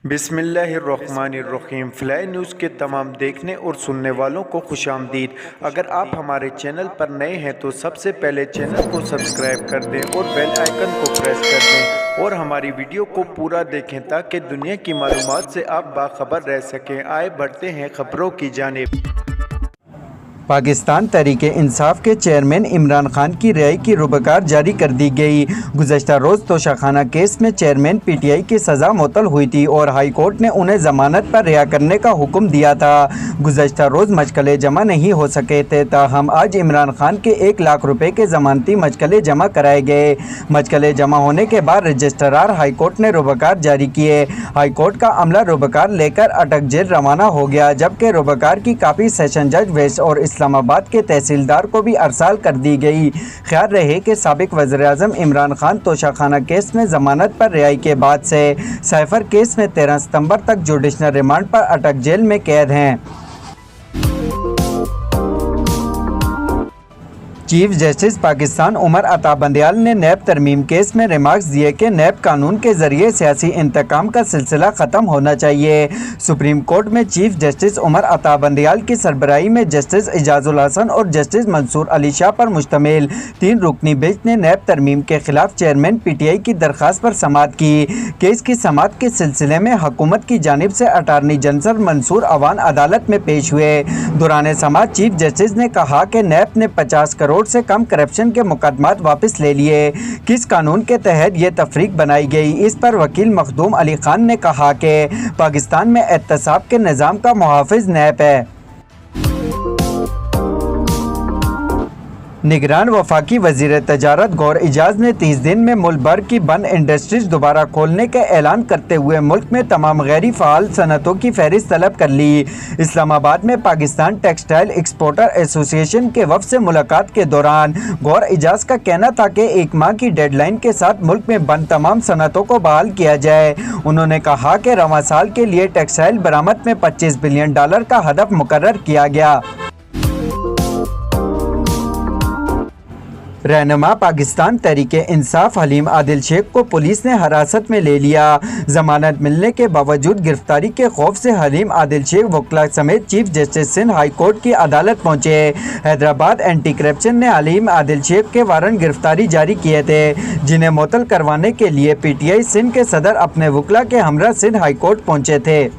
बिस्मिल्लाहिर्रहमानिर्रहीम। Fly news के तमाम देखने और सुनने वालों को खुशामदीद। अगर आप हमारे चैनल पर नए हैं तो सबसे पहले चैनल को सब्सक्राइब कर दें और बेल आइकन को प्रेस कर दें और हमारी वीडियो को पूरा देखें ताकि दुनिया की मालूमात से आप बाखबर रह सकें। आए बढ़ते हैं खबरों की जानिब। पाकिस्तान तहरीके इंसाफ के चेयरमैन इमरान खान की रिहाई की रुबकार जारी कर दी गई। गुज़श्ता रोज़ तोशाखाना केस में चेयरमैन पीटीआई की सज़ा मुअत्तल हुई थी और हाई कोर्ट ने उन्हें ज़मानत पर रिहा करने का हुक्म दिया था। गुज़श्ता रोज़ मशकले जमा नहीं हो सके थे, ताहम आज इमरान खान के 1 लाख रुपये के ज़मानती मशकले जमा कराए गए। मशकले जमा होने के बाद रजिस्ट्रार हाई कोर्ट ने रुबकार जारी किए। हाई कोर्ट का अमला रुबकार लेकर अटक जेल रवाना हो गया, जबकि रुबकार की कापी सेशन जज वेस्ट और इस्लामाबाद के तहसीलदार को भी अरसाल कर दी गई। ख्याल रहे कि साबिक वज़ीर-ए-आज़म इमरान खान तोशाखाना केस में ज़मानत पर रिहाई के बाद से साइफर केस में 13 सितंबर तक जुडिशनल रिमांड पर अटक जेल में कैद हैं। चीफ जस्टिस पाकिस्तान उमर अता बंदयाल ने नैब तरमीम केस में रिमार्क्स दिए कि नैब कानून के जरिए सियासी इंतकाम का सिलसिला ख़त्म होना चाहिए। सुप्रीम कोर्ट में चीफ जस्टिस उमर अता बंदयाल की सरबराही में जस्टिस इजाजुल हसन और जस्टिस मंसूर अली शाह पर मुश्तमिल 3 रुकनी बेंच ने नैब तरमीम के खिलाफ चेयरमैन पीटीआई की दरख्वास्त पर समाअत की। केस की समाअत के सिलसिले में हुकूमत की जानिब से अटारनी जनरल मंसूर अवान अदालत में पेश हुए। दौरान समाअत चीफ जस्टिस ने कहा कि नैब ने 50 करोड़ से कम करप्शन के मुकदमात वापस ले लिए। किस कानून के तहत ये तफरीक बनाई गई, इस पर वकील मखदूम अली खान ने कहा कि पाकिस्तान में एहतसाब के निज़ाम का मुहाफिज नैब है। निगरान वफाकी वज़ीर तजारत गौर इजाज़ ने 30 दिन में मुल्क भर की बंद इंडस्ट्रीज दोबारा खोलने का ऐलान करते हुए मुल्क में तमाम गैरी फ़ाल सनतों की फहरिस्त तलब कर ली। इस्लामाबाद में पाकिस्तान टेक्सटाइल एक्सपोर्टर एसोसिएशन के वफ़द से मुलाकात के दौरान गौर इजाज़ का कहना था कि 1 माह की डेडलाइन के साथ मुल्क में बंद तमाम सनतों को बहाल किया जाए। उन्होंने कहा कि रवां साल के लिए टेक्सटाइल बरामद में $25 बिलियन का हदफ मुकर्रर किया गया। रहनुमा पाकिस्तान तहरीके इंसाफ हलीम आदिल शेख को पुलिस ने हिरासत में ले लिया। जमानत मिलने के बावजूद गिरफ्तारी के खौफ से हलीम आदिल शेख वकला समेत chief justice Sindh high court की अदालत पहुंचे। हैदराबाद एंटी करप्शन ने हलीम आदिल शेख के वारंट गिरफ्तारी जारी किए थे, जिन्हें मुअत्तल करवाने के लिए पीटीआई सिंध के सदर अपने वकला के हमरा सिंध हाई कोर्ट पहुंचे थे।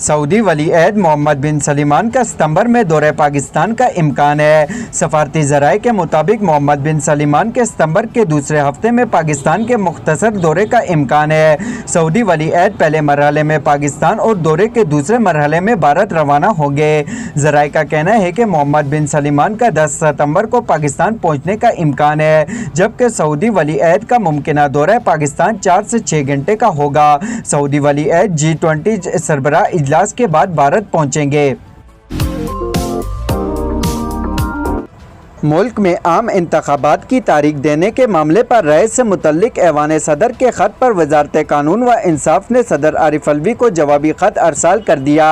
सऊदी वली अहद मोहम्मद बिन सलमान का सितंबर में दौरे पाकिस्तान का इम्कान है। सफारती ज़राए के मुताबिक मोहम्मद बिन सलमान के सितंबर के दूसरे हफ्ते में पाकिस्तान के मुख्तसर दौरे का इम्कान है। सऊदी वली अहद पहले मरहले में पाकिस्तान और दौरे के दूसरे मरहले में भारत रवाना होंगे। ज़राए का कहना है कि मोहम्मद बिन सलमान का 10 सितंबर को पाकिस्तान पहुँचने का इम्कान है, जबकि सऊदी वली अहद का मुमकिना दौरा पाकिस्तान 4 से 6 घंटे का होगा। सऊदी वली अहद G20 सरबराह इजलास के बाद भारत पहुंचेंगे। मुल्क में आम इंतखाबात की तारीख देने के मामले पर राय से मुतल्लिक ऐवान सदर के ख़त पर वजारत कानून व इंसाफ ने सदर आरिफ अलवी को जवाबी ख़त अरसाल कर दिया।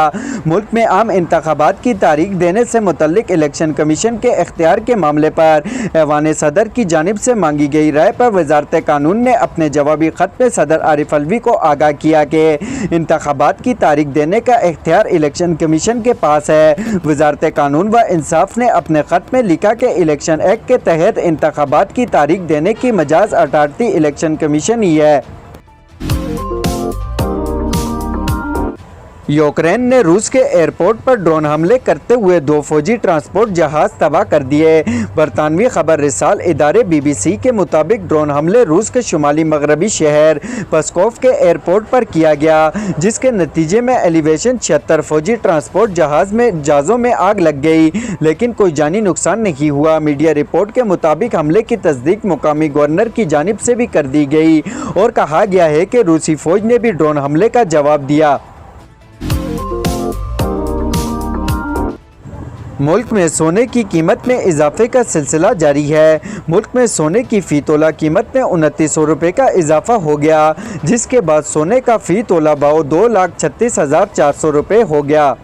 मुल्क में आम इंतखाबात की तारीख देने से मुतल्लिक इलेक्शन कमीशन के इख्तियार के मामले पर ऐवान सदर की जानिब से मांगी गई राय पर वजारत कानून ने अपने जवाबी ख़त में सदर आरिफ अलवी को आगाह किया कि इंतखाबात की तारीख देने का इख्तियार इलेक्शन कमीशन के पास है। वजारत कानून व इंसाफ ने अपने ख़त में लिखा कि इलेक्शन एक्ट के तहत इंतखाबात की तारीख देने की मजाज अथॉरिटी इलेक्शन कमीशन ही है। यूक्रेन ने रूस के एयरपोर्ट पर ड्रोन हमले करते हुए 2 फौजी ट्रांसपोर्ट जहाज तबाह कर दिए। बरतानवी खबर रिसाल इदारे BBC के मुताबिक ड्रोन हमले रूस के शुमाली मगरबी शहर पस्कोव के एयरपोर्ट पर किया गया, जिसके नतीजे में एलिवेशन 76 फौजी ट्रांसपोर्ट जहाज़ों में आग लग गई, लेकिन कोई जानी नुकसान नहीं हुआ। मीडिया रिपोर्ट के मुताबिक हमले की तस्दीक मुकामी गवर्नर की जानिब से भी कर दी गई और कहा गया है कि रूसी फौज ने भी ड्रोन हमले का जवाब दिया। मुल्क में सोने की कीमत में इजाफे का सिलसिला जारी है। मुल्क में सोने की फ़ी तोला कीमत में 2900 रुपये का इजाफा हो गया, जिसके बाद सोने का फ़ी तोला भाव 2,36,400 रुपये हो गया।